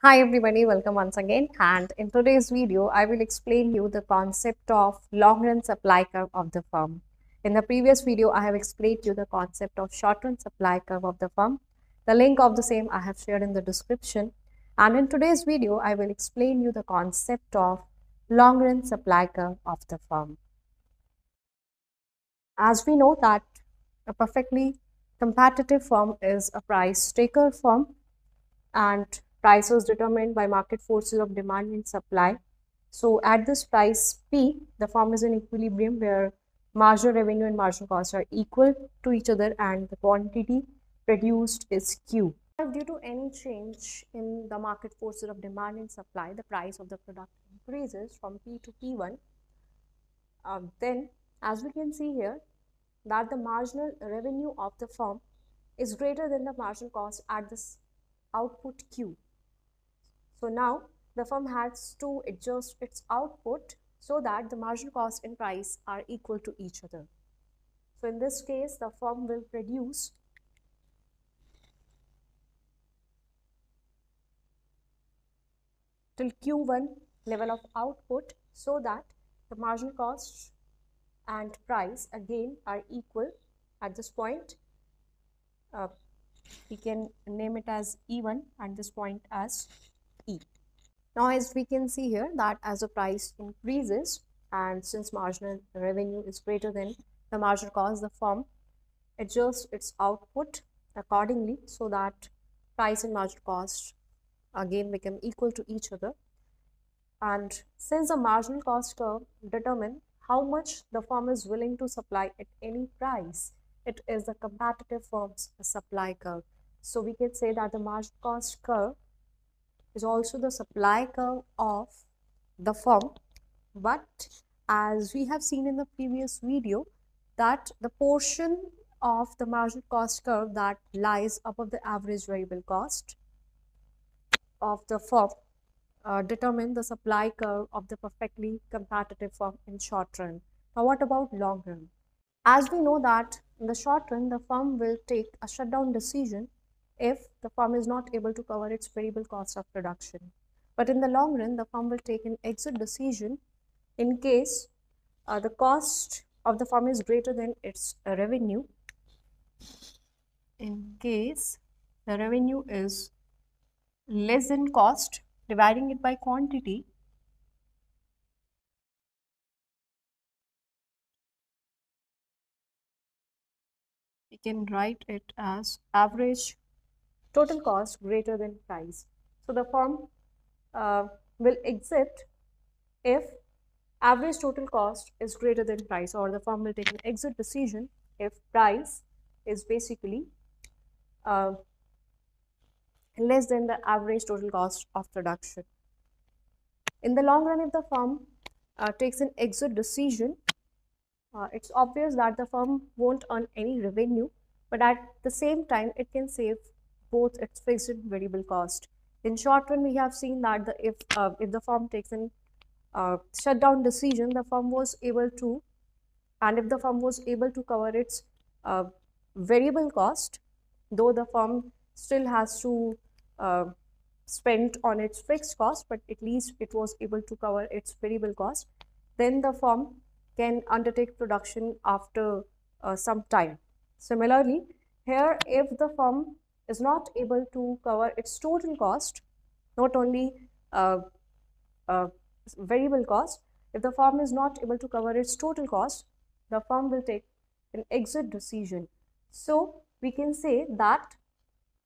Hi everybody, welcome once again, and in today's video I will explain you the concept of long run supply curve of the firm. In the previous video I have explained you the concept of short run supply curve of the firm. The link of the same I have shared in the description, and in today's video I will explain you the concept of long run supply curve of the firm. As we know that a perfectly competitive firm is a price taker firm, and price was determined by market forces of demand and supply. So at this price P, the firm is in equilibrium where marginal revenue and marginal costs are equal to each other and the quantity produced is Q. Due to any change in the market forces of demand and supply, the price of the product increases from P to P1. Then, as we can see here, that the marginal revenue of the firm is greater than the marginal cost at this output Q. So now the firm has to adjust its output so that the marginal cost and price are equal to each other. So in this case, the firm will produce till Q1 level of output so that the marginal cost and price again are equal at this point. We can name it as E1 and this point as E. Now as we can see here that as the price increases and since marginal revenue is greater than the marginal cost, the firm adjusts its output accordingly so that price and marginal cost again become equal to each other. And since the marginal cost curve determines how much the firm is willing to supply at any price, it is the competitive firm's supply curve. So we can say that the marginal cost curve is also the supply curve of the firm, but as we have seen in the previous video that the portion of the marginal cost curve that lies above the average variable cost of the firm determine the supply curve of the perfectly competitive firm in short run. Now what about long run? As we know that in the short run the firm will take a shutdown decision if the firm is not able to cover its variable cost of production. But in the long run, the firm will take an exit decision in case the cost of the firm is greater than its revenue. In case the revenue is less than cost, dividing it by quantity, we can write it as average total cost greater than price. So the firm will exit if average total cost is greater than price, or the firm will take an exit decision if price is basically less than the average total cost of production. In the long run, if the firm takes an exit decision, it's obvious that the firm won't earn any revenue, but at the same time it can save both its fixed and variable cost. In short run, we have seen that if the firm takes an shutdown decision, the firm was able to, and if the firm was able to cover its variable cost, though the firm still has to spend on its fixed cost, but at least it was able to cover its variable cost, then the firm can undertake production after some time. Similarly, here if the firm is not able to cover its total cost, not only variable cost, if the firm is not able to cover its total cost, the firm will take an exit decision. So we can say that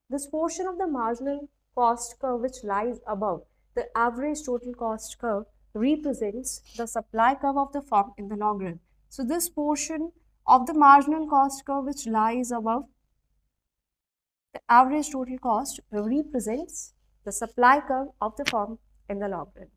this portion of the marginal cost curve which lies above the average total cost curve represents the supply curve of the firm in the long run. So this portion of the marginal cost curve which lies above the average total cost represents the supply curve of the firm in the long run.